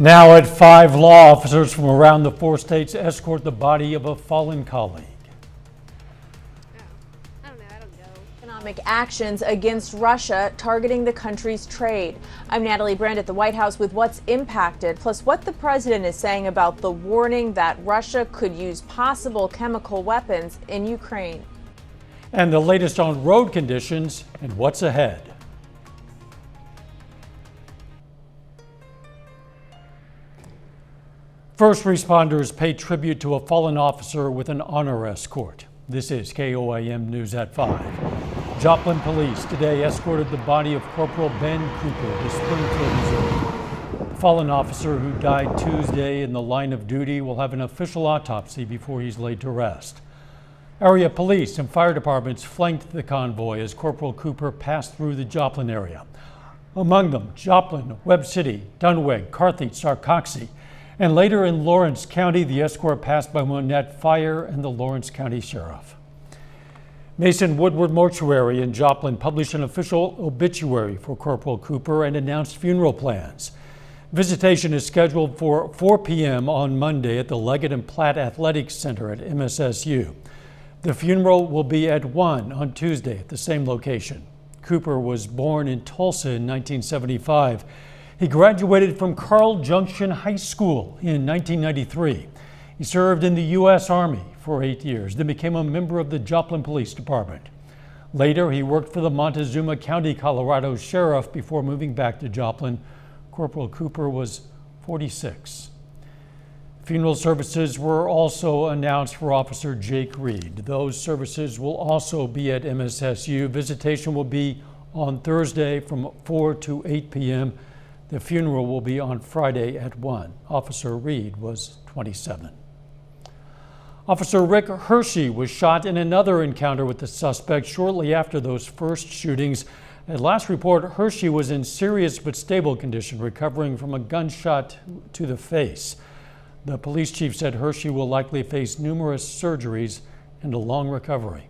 Now at 5, law officers from around the 4 states escort the body of a fallen colleague. Economic actions against Russia targeting the country's trade. I'm Natalie Brand at the White House with what's impacted, plus what the president is saying about the warning that Russia could use possible chemical weapons in Ukraine. And the latest on road conditions and what's ahead. First responders pay tribute to a fallen officer with an honor escort. This is KOAM News at 5. Joplin police today escorted the body of Corporal Ben Cooper to Springfield, Missouri. The fallen officer who died Tuesday in the line of duty will have an official autopsy before he's laid to rest. Area police and fire departments flanked the convoy as Corporal Cooper passed through the Joplin area. Among them, Joplin, Webb City, Dunweg, Carthage, Sarcoxy, and later in Lawrence County, the escort passed by Monette Fire and the Lawrence County Sheriff. Mason Woodward Mortuary in Joplin published an official obituary for Corporal Cooper and announced funeral plans. Visitation is scheduled for 4 p.m. on Monday at the Leggett and Platt Athletics Center at MSSU. The funeral will be at 1 on Tuesday at the same location. Cooper was born in Tulsa in 1975. He graduated from Carl Junction High School in 1993. He served in the U.S. Army for 8 years, then became a member of the Joplin Police Department. Later, he worked for the Montezuma County, Colorado Sheriff before moving back to Joplin. Corporal Cooper was 46. Funeral services were also announced for Officer Jake Reed. Those services will also be at MSSU. Visitation will be on Thursday from 4 to 8 p.m. The funeral will be on Friday at 1. Officer Reed was 27. Officer Rick Hershey was shot in another encounter with the suspect shortly after those first shootings. At last report, Hershey was in serious but stable condition, recovering from a gunshot to the face. The police chief said Hershey will likely face numerous surgeries and a long recovery.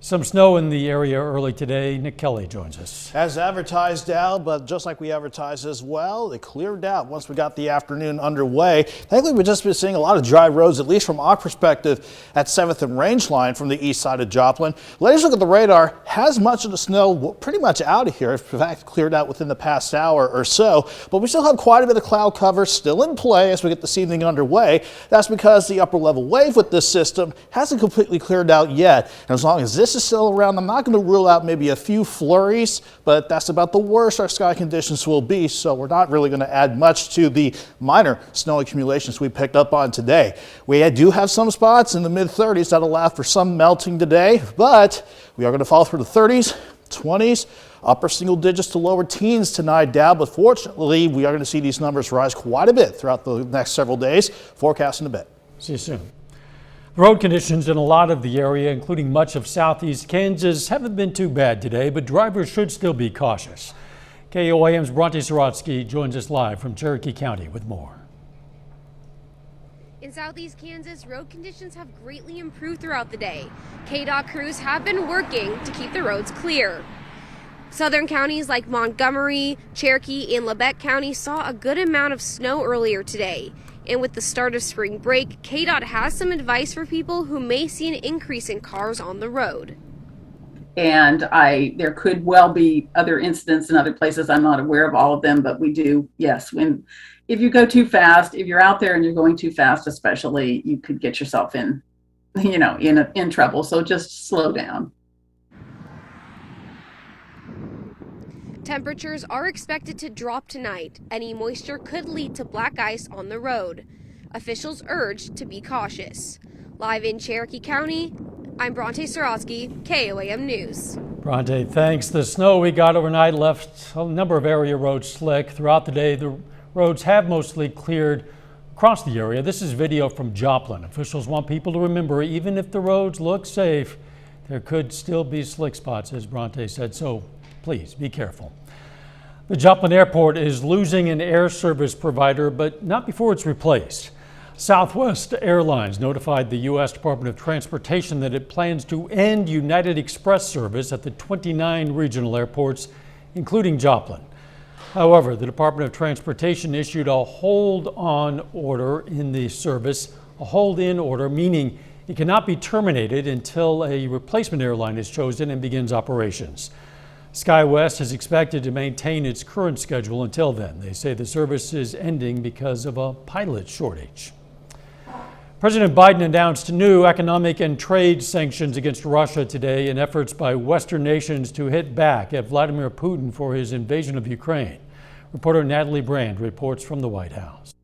Some snow in the area early today. Nick Kelly joins us. As advertised, Al, but just like we advertised as well, it cleared out once we got the afternoon underway. Thankfully, we've just been seeing a lot of dry roads, at least from our perspective at 7th and Range Line from the east side of Joplin. Latest look at the radar has much of the snow pretty much out of here. In fact, cleared out within the past hour or so, but we still have quite a bit of cloud cover still in play as we get this evening underway. That's because the upper level wave with this system hasn't completely cleared out yet. And as long as this is still around, I'm not going to rule out maybe a few flurries, but that's about the worst our sky conditions will be, so we're not really going to add much to the minor snow accumulations we picked up on today. We do have some spots in the mid-30s that allow for some melting today, but we are going to fall through the 30s, 20s, upper single digits to lower teens tonight, Dow, but fortunately we are going to see these numbers rise quite a bit throughout the next several days. Forecast in a bit. See you soon. Road conditions in a lot of the area, including much of southeast Kansas, haven't been too bad today, but drivers should still be cautious. KOAM's Bronte Sorotsky joins us live from Cherokee County with more. In southeast Kansas, road conditions have greatly improved throughout the day. KDOT crews have been working to keep the roads clear. Southern counties like Montgomery, Cherokee, and Lebec County saw a good amount of snow earlier today. And with the start of spring break, KDOT has some advice for people who may see an increase in cars on the road. And there could well be other incidents in other places. I'm not aware of all of them, but we do, yes. If you go too fast, if you're out there and you're going too fast, especially, you could get yourself in trouble. So just slow down. Temperatures are expected to drop tonight. Any moisture could lead to black ice on the road. Officials urged to be cautious. Live in Cherokee County, I'm Bronte Sorotsky, KOAM News. Bronte, thanks. The snow we got overnight left a number of area roads slick. Throughout the day, the roads have mostly cleared across the area. This is video from Joplin. Officials want people to remember, even if the roads look safe, there could still be slick spots, as Bronte said, so please be careful. The Joplin Airport is losing an air service provider, but not before it's replaced. Southwest Airlines notified the U.S. Department of Transportation that it plans to end United Express service at the 29 regional airports, including Joplin. However, the Department of Transportation issued a hold-on order in the service, a hold-in order, meaning it cannot be terminated until a replacement airline is chosen and begins operations. SkyWest is expected to maintain its current schedule until then. They say the service is ending because of a pilot shortage. President Biden announced new economic and trade sanctions against Russia today in efforts by Western nations to hit back at Vladimir Putin for his invasion of Ukraine. Reporter Natalie Brand reports from the White House.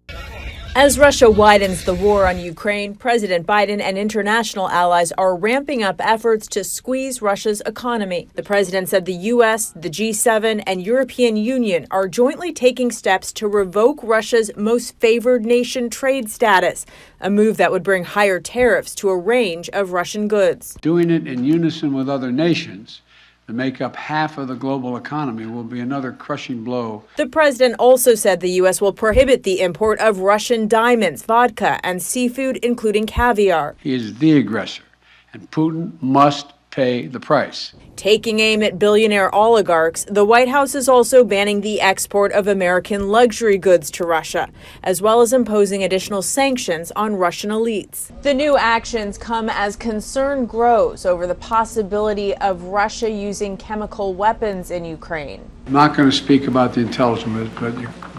As Russia widens the war on Ukraine, President Biden and international allies are ramping up efforts to squeeze Russia's economy. The president said the U.S., the G7, and European Union are jointly taking steps to revoke Russia's most favored nation trade status, a move that would bring higher tariffs to a range of Russian goods. Doing it in unison with other nations that make up half of the global economy will be another crushing blow. The president also said the U.S. will prohibit the import of Russian diamonds, vodka, and seafood, including caviar. He is the aggressor, and Putin must pay the price. Taking aim at billionaire oligarchs, the White House is also banning the export of American luxury goods to Russia, as well as imposing additional sanctions on Russian elites. The new actions come as concern grows over the possibility of Russia using chemical weapons in Ukraine. I'm not going to speak about the intelligence,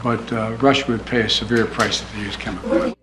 but Russia would pay a severe price if they use chemicals.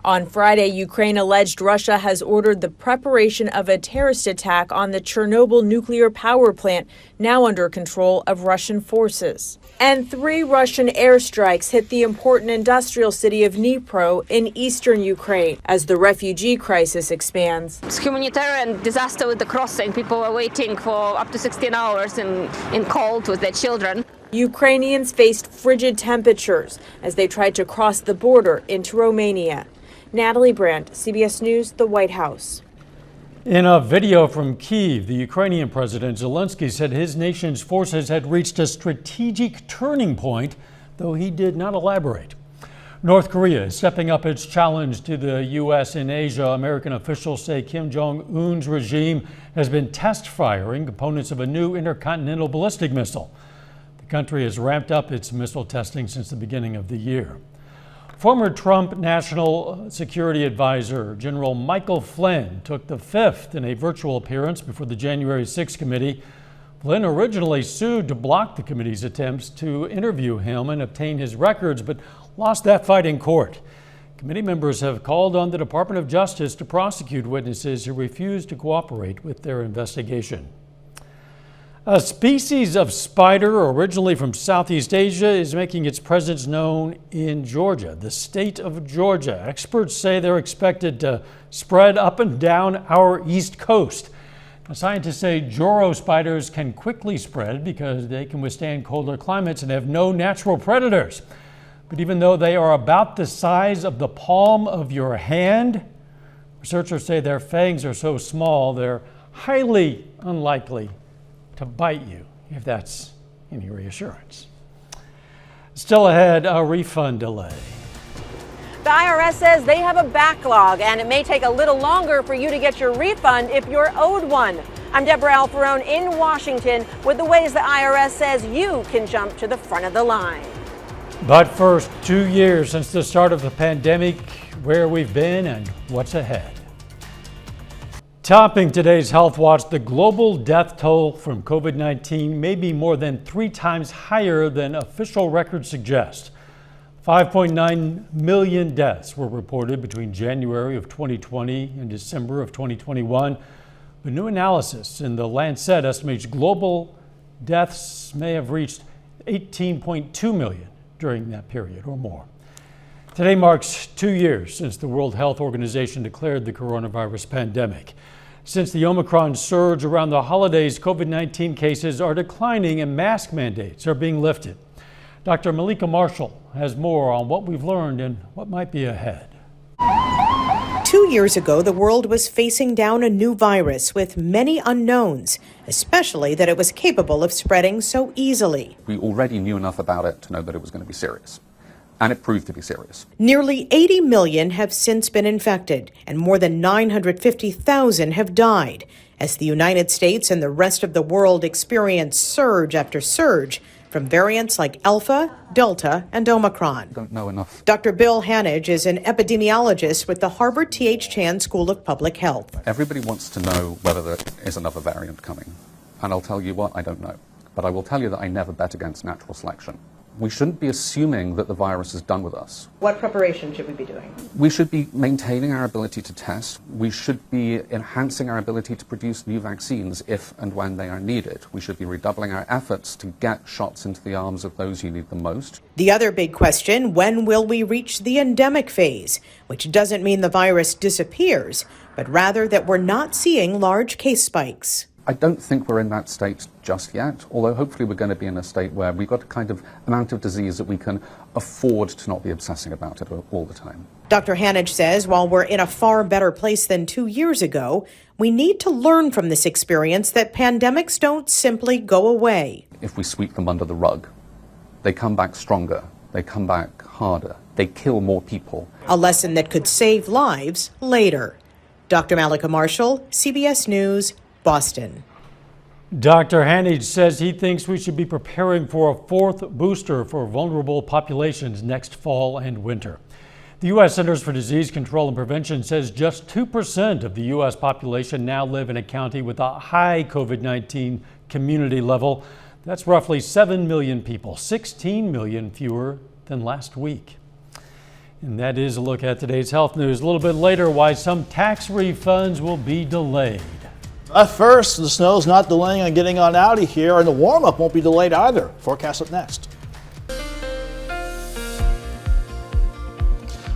On Friday, Ukraine alleged Russia has ordered the preparation of a terrorist attack on the Chernobyl nuclear power plant, now under control of Russian forces. And 3 Russian airstrikes hit the important industrial city of Dnipro in eastern Ukraine as the refugee crisis expands. It's humanitarian disaster with the crossing. People are waiting for up to 16 hours in cold with their children. Ukrainians faced frigid temperatures as they tried to cross the border into Romania. Natalie Brandt, CBS News, the White House. In a video from Kyiv, the Ukrainian President Zelensky said his nation's forces had reached a strategic turning point, though he did not elaborate. North Korea is stepping up its challenge to the U.S. in Asia. American officials say Kim Jong-un's regime has been test firing components of a new intercontinental ballistic missile. The country has ramped up its missile testing since the beginning of the year. Former Trump National Security Advisor General Michael Flynn took the 5th in a virtual appearance before the January 6 committee. Flynn originally sued to block the committee's attempts to interview him and obtain his records, but lost that fight in court. Committee members have called on the Department of Justice to prosecute witnesses who refuse to cooperate with their investigation. A species of spider originally from Southeast Asia is making its presence known in Georgia, the state of Georgia. Experts say they're expected to spread up and down our east coast. Now, scientists say Joro spiders can quickly spread because they can withstand colder climates and have no natural predators. But even though they are about the size of the palm of your hand, researchers say their fangs are so small they're highly unlikely to bite you, if that's any reassurance. Still ahead, a refund delay. The IRS says they have a backlog, and it may take a little longer for you to get your refund if you're owed one. I'm Deborah Alfarone in Washington with the ways the IRS says you can jump to the front of the line. But first, 2 years since the start of the pandemic, where we've been and what's ahead. Topping today's Health Watch, the global death toll from COVID-19 may be more than 3 times higher than official records suggest. 5.9 million deaths were reported between January of 2020 and December of 2021. The new analysis in the Lancet estimates global deaths may have reached 18.2 million during that period or more. Today marks 2 years since the World Health Organization declared the coronavirus pandemic. Since the Omicron surge around the holidays, COVID-19 cases are declining and mask mandates are being lifted. Dr. Malika Marshall has more on what we've learned and what might be ahead. 2 years ago, the world was facing down a new virus with many unknowns, especially that it was capable of spreading so easily. We already knew enough about it to know that it was going to be serious. And it proved to be serious. Nearly 80 million have since been infected, and more than 950,000 have died. As the United States and the rest of the world experience surge after surge, from variants like Alpha, Delta, and Omicron. Don't know enough. Dr. Bill Hanage is an epidemiologist with the Harvard T.H. Chan School of Public Health. Everybody wants to know whether there is another variant coming. And I'll tell you what, I don't know. But I will tell you that I never bet against natural selection. We shouldn't be assuming that the virus is done with us. What preparation should we be doing? We should be maintaining our ability to test. We should be enhancing our ability to produce new vaccines if and when they are needed. We should be redoubling our efforts to get shots into the arms of those who need them most. The other big question, when will we reach the endemic phase? Which doesn't mean the virus disappears, but rather that we're not seeing large case spikes. I don't think we're in that state just yet, although hopefully we're going to be in a state where we've got a kind of amount of disease that we can afford to not be obsessing about it all the time. Dr. Hanage says while we're in a far better place than 2 years ago, we need to learn from this experience that pandemics don't simply go away. If we sweep them under the rug, they come back stronger, they come back harder, they kill more people. A lesson that could save lives later. Dr. Malika Marshall, CBS News, Boston. Dr. Hanage says he thinks we should be preparing for a fourth booster for vulnerable populations next fall and winter. The U.S. Centers for Disease Control and Prevention says just 2% of the U.S. population now live in a county with a high COVID-19 community level. That's roughly 7 million people, 16 million fewer than last week. And that is a look at today's health news. A little bit later, why some tax refunds will be delayed. At first, the snow's not delaying on getting on out of here, and the warm-up won't be delayed either. Forecast up next.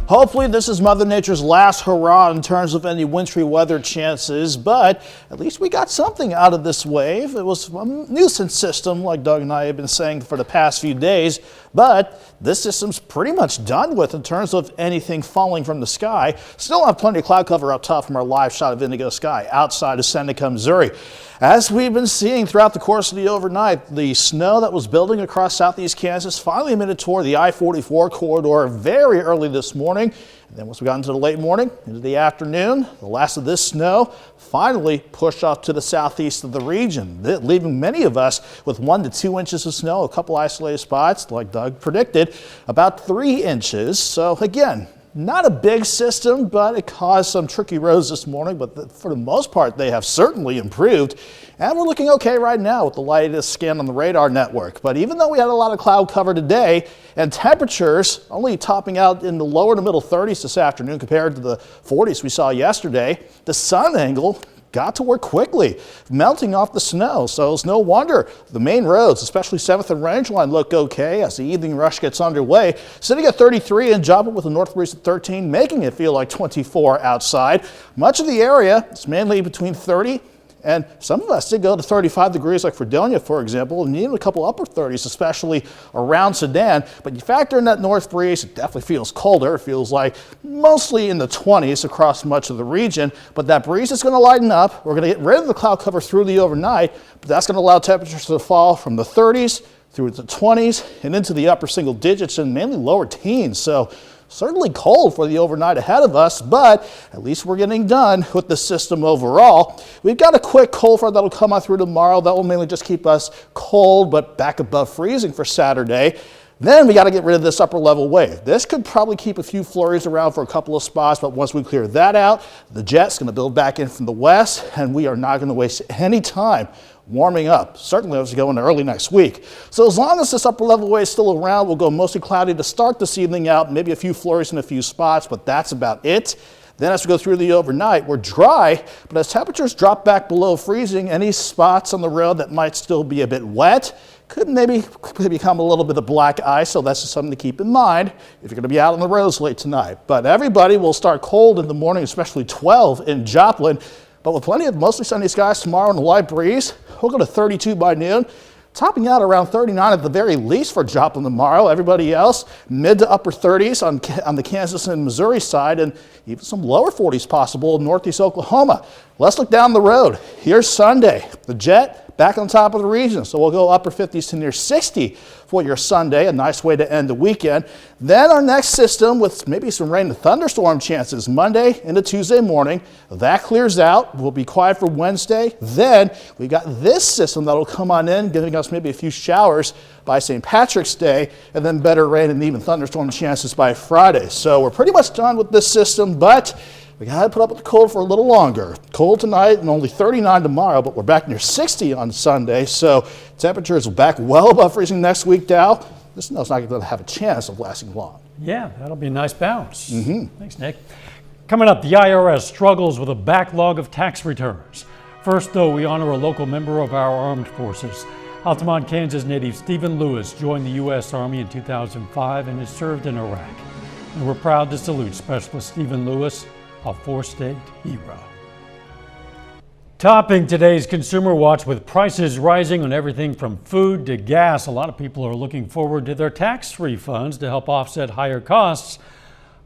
Hopefully this is Mother Nature's last hurrah in terms of any wintry weather chances, but at least we got something out of this wave. It was a nuisance system, like Doug and I have been saying for the past few days, but this system's pretty much done with in terms of anything falling from the sky. Still have plenty of cloud cover up top from our live shot of indigo sky outside of Seneca, Missouri. As we've been seeing throughout the course of the overnight, the snow that was building across southeast Kansas finally made it toward the I-44 corridor very early this morning. And then once we got into the late morning, into the afternoon, the last of this snow finally pushed off to the southeast of the region, leaving many of us with 1 to 2 inches of snow, a couple isolated spots, like Doug predicted, about 3 inches. So again, not a big system, but it caused some tricky roads this morning, but for the most part, they have certainly improved. And we're looking okay right now with the latest scan on the radar network. But even though we had a lot of cloud cover today and temperatures only topping out in the lower to middle 30s this afternoon compared to the 40s we saw yesterday, the sun angle got to work quickly, melting off the snow. So it's no wonder the main roads, especially 7th and Rangeline, look okay as the evening rush gets underway. Sitting at 33 in Joplin with a north breeze at 13, making it feel like 24 outside. Much of the area is mainly between 30 and some of us did go to 35 degrees like Fredonia, for example, and even a couple upper 30s, especially around Sedan. But you factor in that north breeze, it definitely feels colder. It feels like mostly in the 20s across much of the region. But that breeze is going to lighten up. We're going to get rid of the cloud cover through the overnight, but that's going to allow temperatures to fall from the 30s through the 20s and into the upper single digits and mainly lower teens. So certainly cold for the overnight ahead of us, but at least we're getting done with the system overall. We've got a quick cold front that'll come out through tomorrow. That will mainly just keep us cold, but back above freezing for Saturday. Then we got to get rid of this upper level wave. This could probably keep a few flurries around for a couple of spots, but once we clear that out, the jet's going to build back in from the west, and we are not going to waste any time warming up, certainly as we go into early next week. So as long as this upper level wave is still around, we'll go mostly cloudy to start this evening out, maybe a few flurries in a few spots, but that's about it. Then as we go through the overnight, we're dry, but as temperatures drop back below freezing, any spots on the road that might still be a bit wet could maybe become a little bit of black ice, so that's just something to keep in mind if you're going to be out on the roads late tonight. But everybody will start cold in the morning, especially 12 in Joplin. But with plenty of mostly sunny skies tomorrow and a light breeze, we'll go to 32 by noon, topping out around 39 at the very least for Joplin tomorrow. Everybody else, mid to upper 30s on the Kansas and Missouri side, and even some lower 40s possible in northeast Oklahoma. Let's look down the road. Here's Sunday. The jet back on top of the region, so we'll go upper 50s to near 60 for your Sunday. A nice way to end the weekend. Then our next system with maybe some rain and thunderstorm chances Monday into Tuesday morning. That clears out. We'll be quiet for Wednesday. Then we got this system that'll come on in, giving us maybe a few showers by St. Patrick's Day, and then better rain and even thunderstorm chances by Friday. So we're pretty much done with this system, but we got to put up with the cold for a little longer. Cold tonight and only 39 tomorrow, but we're back near 60 on Sunday. So temperatures are back well above freezing next week, Dow. This snow's not going to have a chance of lasting long. Yeah, that'll be a nice bounce. Thanks, Nick. Coming up, the IRS struggles with a backlog of tax returns. First, though, we honor a local member of our armed forces. Altamont, Kansas native Stephen Lewis joined the U.S. Army in 2005 and has served in Iraq. And we're proud to salute Specialist Stephen Lewis, a four-state hero. Topping today's Consumer Watch with prices rising on everything from food to gas. A lot of people are looking forward to their tax refunds to help offset higher costs.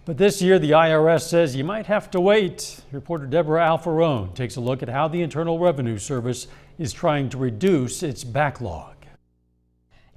But this year, the IRS says you might have to wait. Reporter Deborah Alfarone takes a look at how the Internal Revenue Service is trying to reduce its backlog.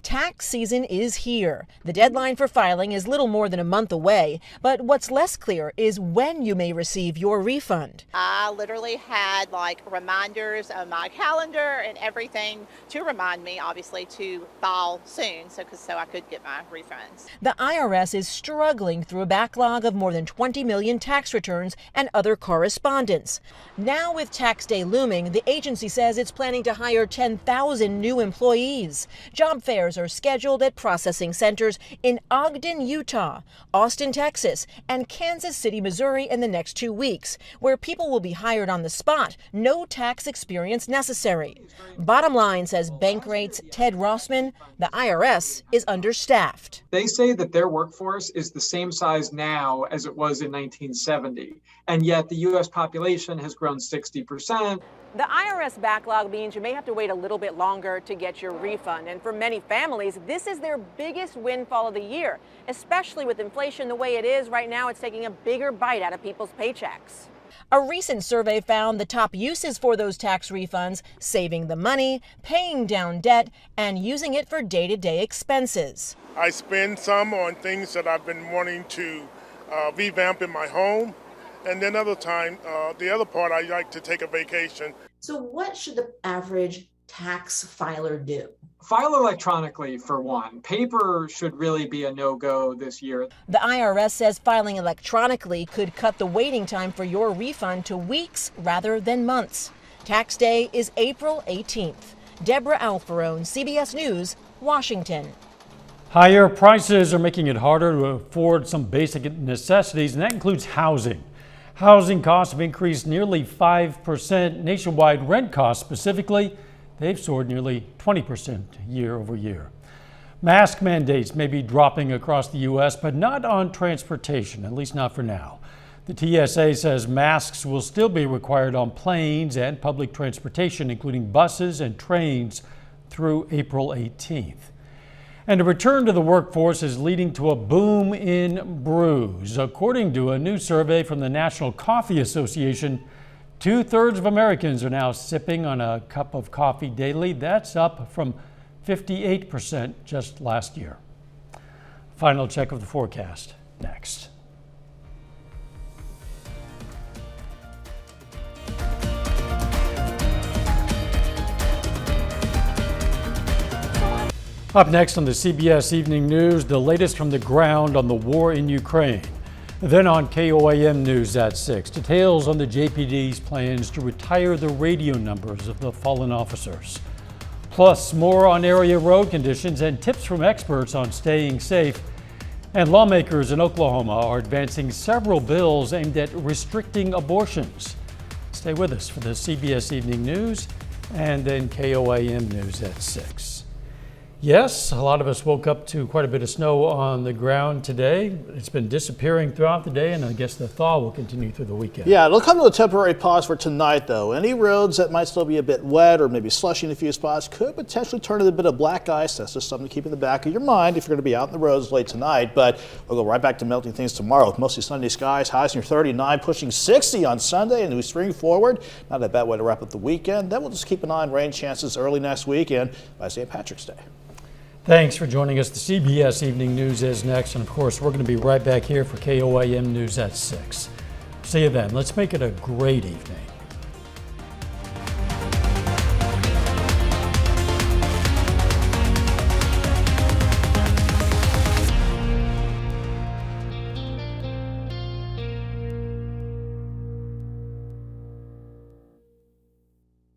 Tax season is here. The deadline for filing is little more than a month away, but what's less clear is when you may receive your refund. I literally had reminders on my calendar and everything to remind me, obviously, to file soon so I could get my refunds. The IRS is struggling through a backlog of more than 20 million tax returns and other correspondence. Now, with tax day looming, the agency says it's planning to hire 10,000 new employees. Job fairs are scheduled at processing centers in Ogden, Utah, Austin, Texas, and Kansas City, Missouri in the next 2 weeks, where people will be hired on the spot, no tax experience necessary. Bottom line, says Bankrate's Ted Rossman, the IRS is understaffed. They say that their workforce is the same size now as it was in 1970, and yet the U.S. population has grown 60%. The IRS backlog means you may have to wait a little bit longer to get your refund. And for many families, this is their biggest windfall of the year, especially with inflation the way it is right now. It's taking a bigger bite out of people's paychecks. A recent survey found the top uses for those tax refunds: saving the money, paying down debt, and using it for day-to-day expenses. I spend some on things that I've been wanting to revamp in my home. And then the other part, I like to take a vacation. So what should the average tax filer do? File electronically, for one. Paper should really be a no-go this year. The IRS says filing electronically could cut the waiting time for your refund to weeks rather than months. Tax day is April 18th. Deborah Alfarone, CBS News, Washington. Higher prices are making it harder to afford some basic necessities, and that includes housing. Housing costs have increased nearly 5%. Nationwide rent costs specifically, they've soared nearly 20% year over year. Mask mandates may be dropping across the U.S., but not on transportation, at least not for now. The TSA says masks will still be required on planes and public transportation, including buses and trains, through April 18th. And a return to the workforce is leading to a boom in brews. According to a new survey from the National Coffee Association, 2/3 of Americans are now sipping on a cup of coffee daily. That's up from 58% just last year. Final check of the forecast next. Up next on the CBS Evening News, the latest from the ground on the war in Ukraine. Then on KOAM News at 6, details on the JPD's plans to retire the radio numbers of the fallen officers. Plus more on area road conditions and tips from experts on staying safe. And lawmakers in Oklahoma are advancing several bills aimed at restricting abortions. Stay with us for the CBS Evening News and then KOAM News at 6. Yes, a lot of us woke up to quite a bit of snow on the ground today. It's been disappearing throughout the day, and I guess the thaw will continue through the weekend. Yeah, it'll come to a temporary pause for tonight, though. Any roads that might still be a bit wet or maybe slushy in a few spots could potentially turn into a bit of black ice. That's just something to keep in the back of your mind if you're going to be out in the roads late tonight. But we'll go right back to melting things tomorrow with mostly sunny skies, highs near 39, pushing 60 on Sunday, and we spring forward. Not a bad way to wrap up the weekend. Then we'll just keep an eye on rain chances early next weekend by St. Patrick's Day. Thanks for joining us. The CBS Evening News is next. And of course, we're going to be right back here for KOAM News at 6. See you then. Let's make it a great evening.